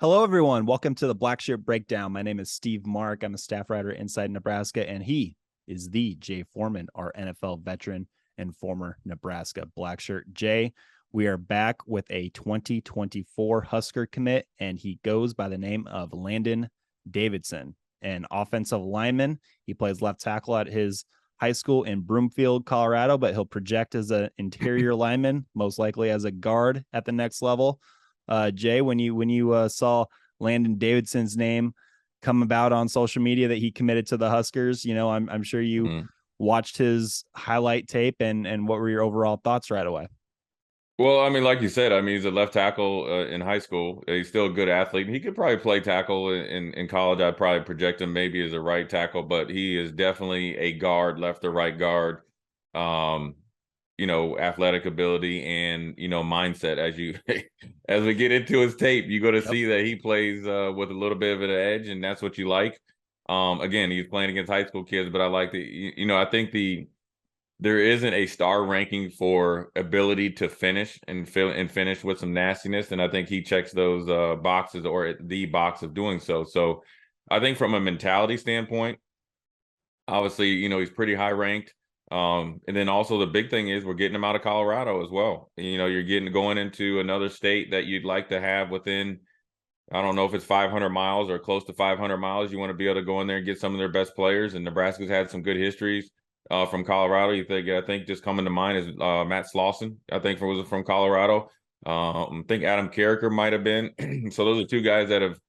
Hello, everyone. Welcome to the Blackshirt Breakdown. My name is Steve Mark. I'm a staff writer inside Nebraska, and he is the Jay Foreman, our NFL veteran and former Nebraska Blackshirt. Jay, we are back with a 2024 Husker commit, and he goes by the name of Landen Davidson, an offensive lineman. He plays left tackle at his high school in Broomfield, Colorado, but he'll project as an interior lineman, most likely as a guard at the next level. Jay, when you saw Landen Davidson's name come about on social media that he committed to the Huskers, I'm sure you watched his highlight tape and what were your overall thoughts right away? Well, I mean, like you said, I mean, he's a left tackle in high school. He's still a good athlete. He could probably play tackle in college. I'd probably project him maybe as a right tackle, but he is definitely a guard, left or right guard. Um, athletic ability and mindset. As we get into his tape, you're going to see that he plays with a little bit of an edge, and that's what you like. Again, he's playing against high school kids, but I like I think there isn't a star ranking for ability to finish and finish with some nastiness, and I think he checks those boxes, or the box of doing so. So I think from a mentality standpoint, obviously, he's pretty high ranked. And then also the big thing is we're getting him out of Colorado as well. You're going into another state that you'd like to have within, I don't know if it's 500 miles or close to 500 miles. You want to be able to go in there and get some of their best players. And Nebraska's had some good histories from Colorado. I think just coming to mind is Matt Slauson, I think was from Colorado. I think Adam Carricker might have been. So those are two guys that have,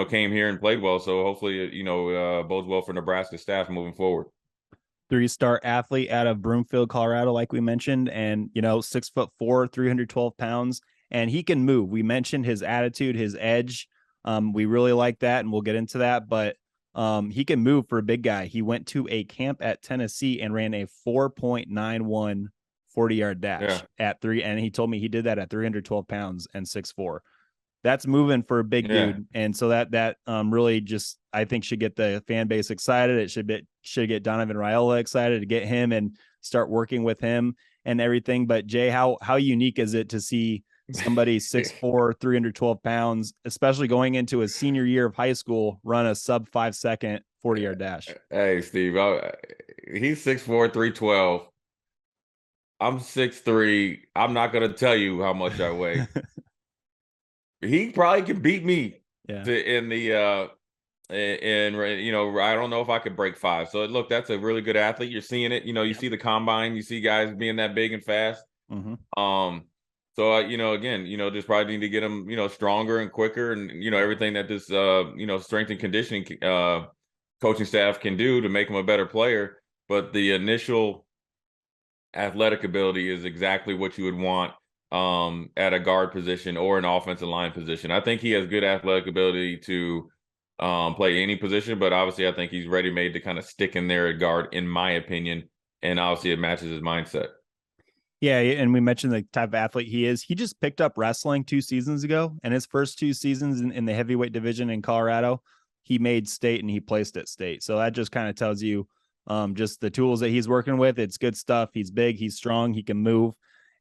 came here and played well. So hopefully, bodes well for Nebraska staff moving forward. 3-star athlete out of Broomfield, Colorado, like we mentioned, and 6'4", 312 pounds, and he can move. We mentioned his attitude, his edge. We really like that, and we'll get into that. But he can move for a big guy. He went to a camp at Tennessee and ran a 4.91 40-yard dash at 3, and he told me he did that at 312 pounds and 6'4". That's moving for a big dude. And so that really just, I think, should get the fan base excited. It should get Donovan Raiola excited to get him and start working with him and everything. But Jay, how unique is it to see somebody 6'4", 312 pounds, especially going into his senior year of high school, run a sub 5-second 40-yard dash? Hey, Steve, he's 6'4", 312. I'm 6'3". I'm not going to tell you how much I weigh. He probably could beat me in the I don't know if I could break 5. So look, that's a really good athlete. You're seeing it. You see the combine, you see guys being that big and fast. So again, just probably need to get him, stronger and quicker, and everything that this strength and conditioning coaching staff can do to make him a better player. But the initial athletic ability is exactly what you would want at a guard position or an offensive line position. I think he has good athletic ability to play any position, but obviously I think he's ready-made to kind of stick in there at guard, in my opinion, and obviously it matches his mindset. Yeah, and we mentioned the type of athlete he is. He just picked up wrestling 2 seasons ago, and his first 2 seasons in the heavyweight division in Colorado, he made state and he placed at state. So that just kind of tells you just the tools that he's working with. It's good stuff. He's big, he's strong, he can move.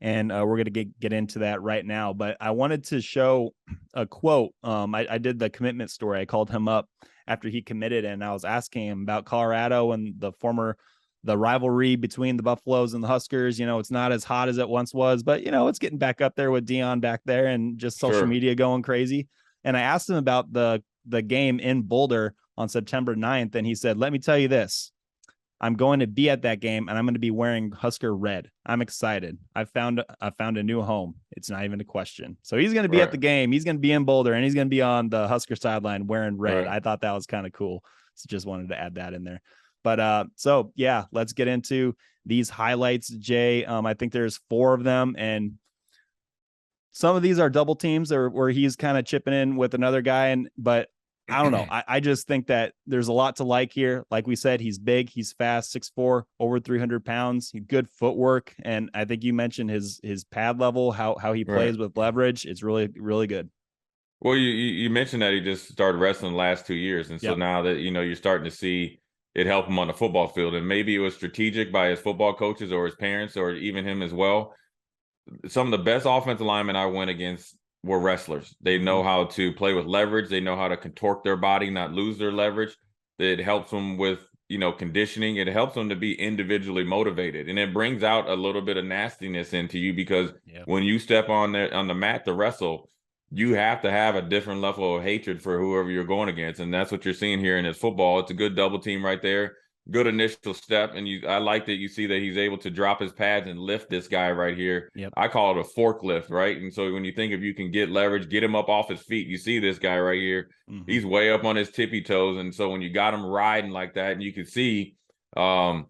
And we're going to get into that right now. But I wanted to show a quote. I did the commitment story. I called him up after he committed, and I was asking him about Colorado and the rivalry between the Buffaloes and the Huskers. It's not as hot as it once was, but, it's getting back up there with Dion back there and just social media going crazy. And I asked him about the game in Boulder on September 9th, and he said, "Let me tell you this. I'm going to be at that game, and I'm going to be wearing Husker red. I'm excited. I found a new home. It's not even a question." So he's going to be at the game. He's going to be in Boulder, and he's going to be on the Husker sideline wearing red. I thought that was kind of cool. So just wanted to add that in there. But so yeah, let's get into these highlights, Jay. I think there's 4 of them, and some of these are double teams where he's kind of chipping in with another guy, but I don't know. I just think that there's a lot to like here. Like we said, he's big, he's fast, 6'4", over 300 pounds, good footwork. And I think you mentioned his pad level, how he plays with leverage. It's really, really good. Well, you mentioned that he just started wrestling the last 2 years. And so now that, you're starting to see it help him on the football field. And maybe it was strategic by his football coaches or his parents or even him as well. Some of the best offensive linemen I went against were wrestlers. They know how to play with leverage. They know how to contort their body, not lose their leverage. It helps them with, conditioning. It helps them to be individually motivated. And it brings out a little bit of nastiness into you because when you step on the mat to wrestle, you have to have a different level of hatred for whoever you're going against. And that's what you're seeing here in his football. It's a good double team right there. Good initial step. And I like that you see that he's able to drop his pads and lift this guy right here. I call it a forklift, right? And so when you think if you can get leverage, get him up off his feet, you see this guy right here. He's way up on his tippy toes. And so when you got him riding like that, and you can see him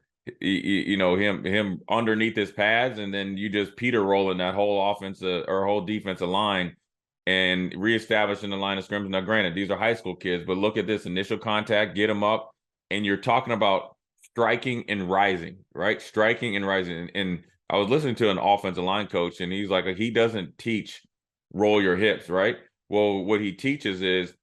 underneath his pads, and then you just Peter rolling that whole offensive or whole defensive line and reestablishing the line of scrimmage. Now, granted, these are high school kids, but look at this initial contact, get them up, and you're talking about striking and rising, right? Striking and rising. And I was listening to an offensive line coach, and he's like, he doesn't teach roll your hips, right? Well, what he teaches is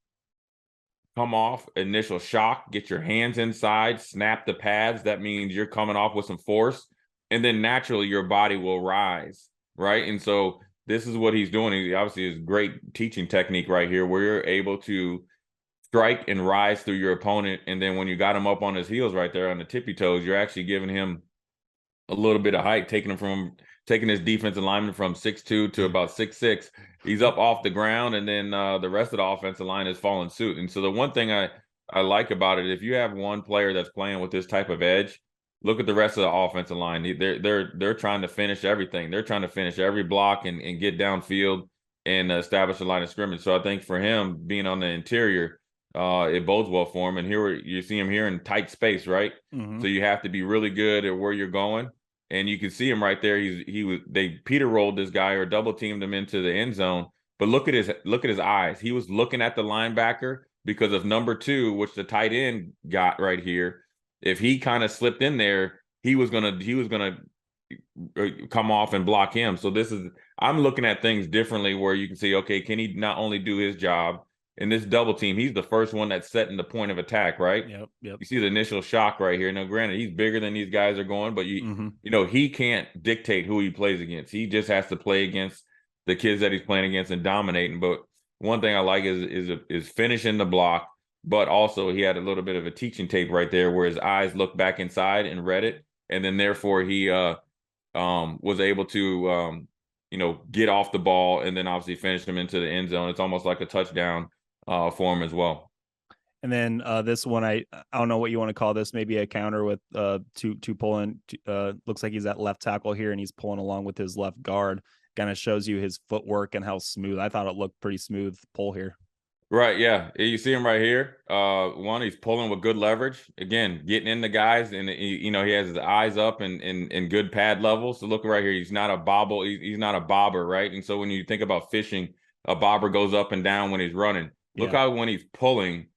come off, initial shock, get your hands inside, snap the pads. That means you're coming off with some force, and then naturally your body will rise, right? And so this is what he's doing. He obviously is great teaching technique right here, where you're able to strike and rise through your opponent. And then when you got him up on his heels right there on the tippy toes, you're actually giving him a little bit of height, taking his defensive lineman from 6'2" to about 6'6". He's up off the ground, and then the rest of the offensive line is following suit. And so the one thing I like about it, if you have one player that's playing with this type of edge, look at the rest of the offensive line. They're trying to finish everything. They're trying to finish every block and get downfield and establish a line of scrimmage. So I think for him being on the interior, it bodes well for him. And here you see him here in tight space, right? So you have to be really good at where you're going. And you can see him right there. They Peter rolled this guy or double teamed him into the end zone. But look at his eyes. He was looking at the linebacker because of number 2, which the tight end got right here. If he kind of slipped in there, he was gonna come off and block him. So I'm looking at things differently, where you can see, okay, can he not only do his job in this double team? He's the first one that's setting the point of attack, right? Yep. You see the initial shock right here. Now, granted, he's bigger than these guys are going, but he can't dictate who he plays against. He just has to play against the kids that he's playing against and dominating. But one thing I like is finishing the block. But also he had a little bit of a teaching tape right there where his eyes looked back inside and read it. And then therefore he was able to, get off the ball and then obviously finish him into the end zone. It's almost like a touchdown for him as well. And then this one, I don't know what you want to call this, maybe a counter with two pulling. Looks like he's at left tackle here, and he's pulling along with his left guard. Kind of shows you his footwork and how smooth. I thought it looked pretty smooth pull here. Right, yeah. You see him right here. One, he's pulling with good leverage. Again, getting in the guys, and he has his eyes up and good pad level. So look right here. He's not a bobble. He's not a bobber, right? And so when you think about fishing, a bobber goes up and down when he's running. Look how when he's pulling,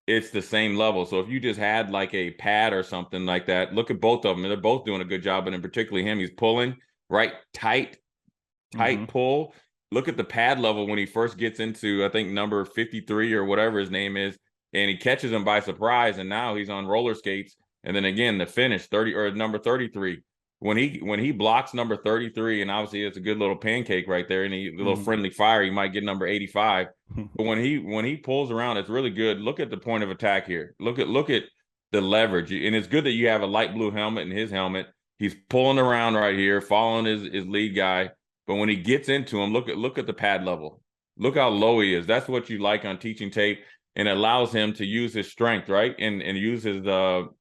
it's the same level. So if you just had like a pad or something like that, look at both of them. They're both doing a good job, but in particularly him, he's pulling right tight pull. Look at the pad level when he first gets into, I think, number 53 or whatever his name is, and he catches him by surprise, and now he's on roller skates. And then again, the finish 30 or number 33. When he blocks number 33, and obviously it's a good little pancake right there, and a little friendly fire, he might get number 85. But when he pulls around, it's really good. Look at the point of attack here. Look at the leverage, and it's good that you have a light blue helmet and his helmet. He's pulling around right here, following his lead guy. But when he gets into him, look at the pad level. Look how low he is. That's what you like on teaching tape, and it allows him to use his strength, right, and use his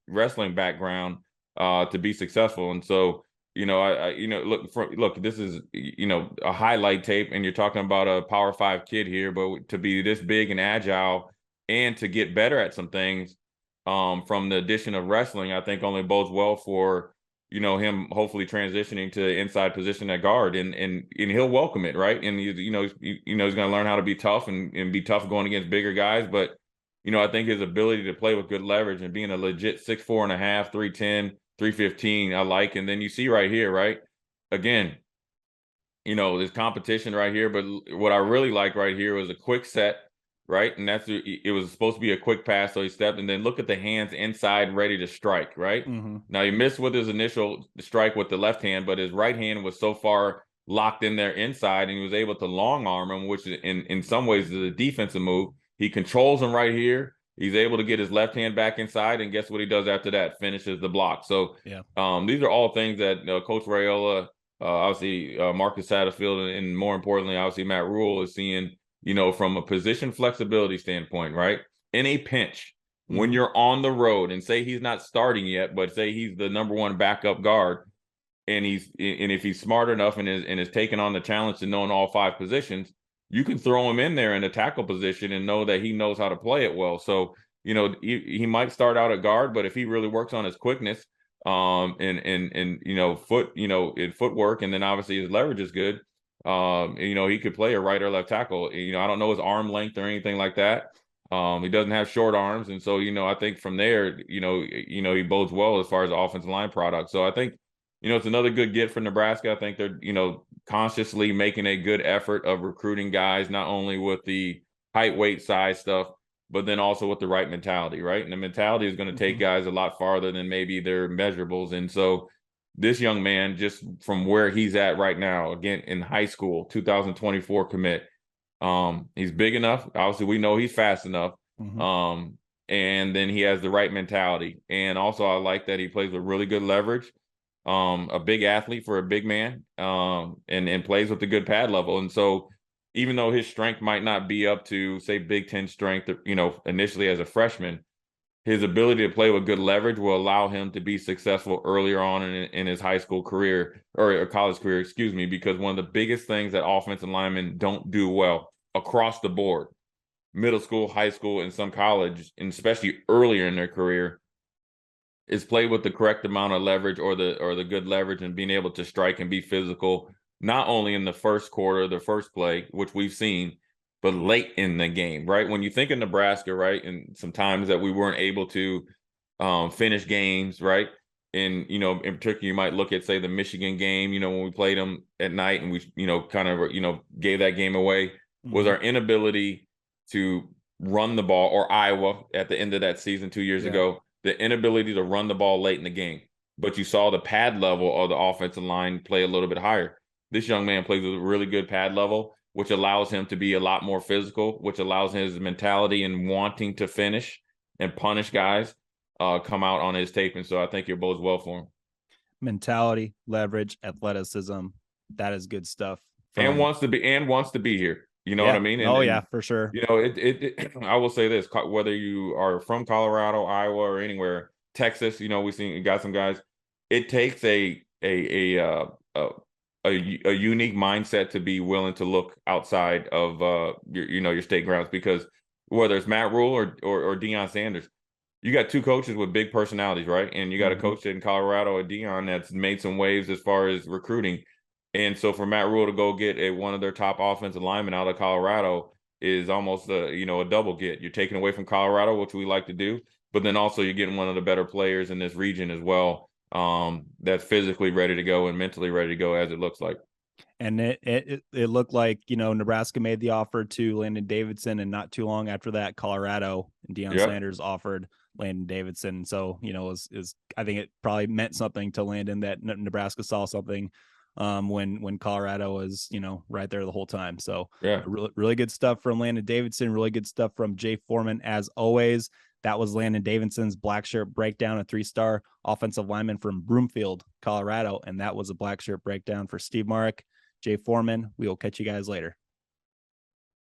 wrestling background to be successful. And so, look, this is a highlight tape, and you're talking about a Power 5 kid here, but to be this big and agile and to get better at some things from the addition of wrestling, I think only bodes well for him hopefully transitioning to the inside position at guard, and he'll welcome it, right? And he's going to learn how to be tough and be tough going against bigger guys. But I think his ability to play with good leverage and being a legit 6'4.5", 310, 315, I like. And then you see right here, right? Again, there's competition right here, but what I really like right here was a quick set, right? And it was supposed to be a quick pass, so he stepped, and then look at the hands inside ready to strike, right? Now he missed with his initial strike with the left hand, but his right hand was so far locked in there inside, and he was able to long arm him, which in some ways is a defensive move. He controls him right here. He's able to get his left hand back inside, and guess what he does after that? Finishes the block. So these are all things that Coach Raiola, obviously Marcus Satterfield, and more importantly, obviously Matt Rhule is seeing, from a position flexibility standpoint, right? In a pinch, when you're on the road, and say he's not starting yet, but say he's the number one backup guard, and if he's smart enough and is taking on the challenge to knowing all 5 positions, you can throw him in there in a tackle position and know that he knows how to play it well. So, he might start out at guard, but if he really works on his quickness, in footwork, and then obviously his leverage is good, he could play a right or left tackle. I don't know his arm length or anything like that. He doesn't have short arms. And so, I think from there, he bodes well as far as the offensive line product. So I think, it's another good get for Nebraska. I think they're, consciously making a good effort of recruiting guys, not only with the height, weight, size stuff, but then also with the right mentality, right? And the mentality is going to take guys a lot farther than maybe their measurables. And so this young man, just from where he's at right now, again, in high school, 2024 commit, he's big enough. Obviously, we know he's fast enough. And then he has the right mentality. And also, I like that he plays with really good leverage. A big athlete for a big man, and plays with a good pad level. And so even though his strength might not be up to, say, Big Ten strength, initially as a freshman, his ability to play with good leverage will allow him to be successful earlier on in his high school career, or college career, excuse me, because one of the biggest things that offensive linemen don't do well across the board, middle school, high school, and some college, and especially earlier in their career, is play with the correct amount of leverage, or the good leverage, and being able to strike and be physical, not only in the first quarter, the first play, which we've seen, but late in the game, right? When you think of Nebraska, right, and sometimes that we weren't able to finish games, right? And, in particular, you might look at, say, the Michigan game, when we played them at night and we, kind of, gave that game away, was our inability to run the ball, or Iowa at the end of that season 2 years ago, the inability to run the ball late in the game. But you saw the pad level of the offensive line play a little bit higher. This young man plays with a really good pad level, which allows him to be a lot more physical, which allows his mentality and wanting to finish and punish guys come out on his tape. And so I think it bodes well for him. Mentality, leverage, athleticism, that is good stuff. And wants to be here. You know what I mean? And, for sure. I will say this, whether you are from Colorado, Iowa, or anywhere, Texas, we got some guys. It takes a unique mindset to be willing to look outside of your state grounds, because whether it's Matt Rhule or Deion Sanders, you got 2 coaches with big personalities, right? And you got a coach in Colorado, a Deion, that's made some waves as far as recruiting. And so for Matt Rhule to go get one of their top offensive linemen out of Colorado is almost a double get. You're taking away from Colorado, which we like to do, but then also you're getting one of the better players in this region as well, that's physically ready to go and mentally ready to go, as it looks like. And it looked like, Nebraska made the offer to Landen Davidson, and not too long after that, Colorado and Deion Sanders offered Landen Davidson. So, I think it probably meant something to Landen that Nebraska saw something when Colorado was, right there the whole time. So really good stuff from Landen Davidson, really good stuff from Jay Foreman, as always. That was Landen Davidson's Blackshirt breakdown, a 3-star offensive lineman from Broomfield, Colorado. And that was a Blackshirt breakdown for Steve Marik, Jay Foreman. We will catch you guys later.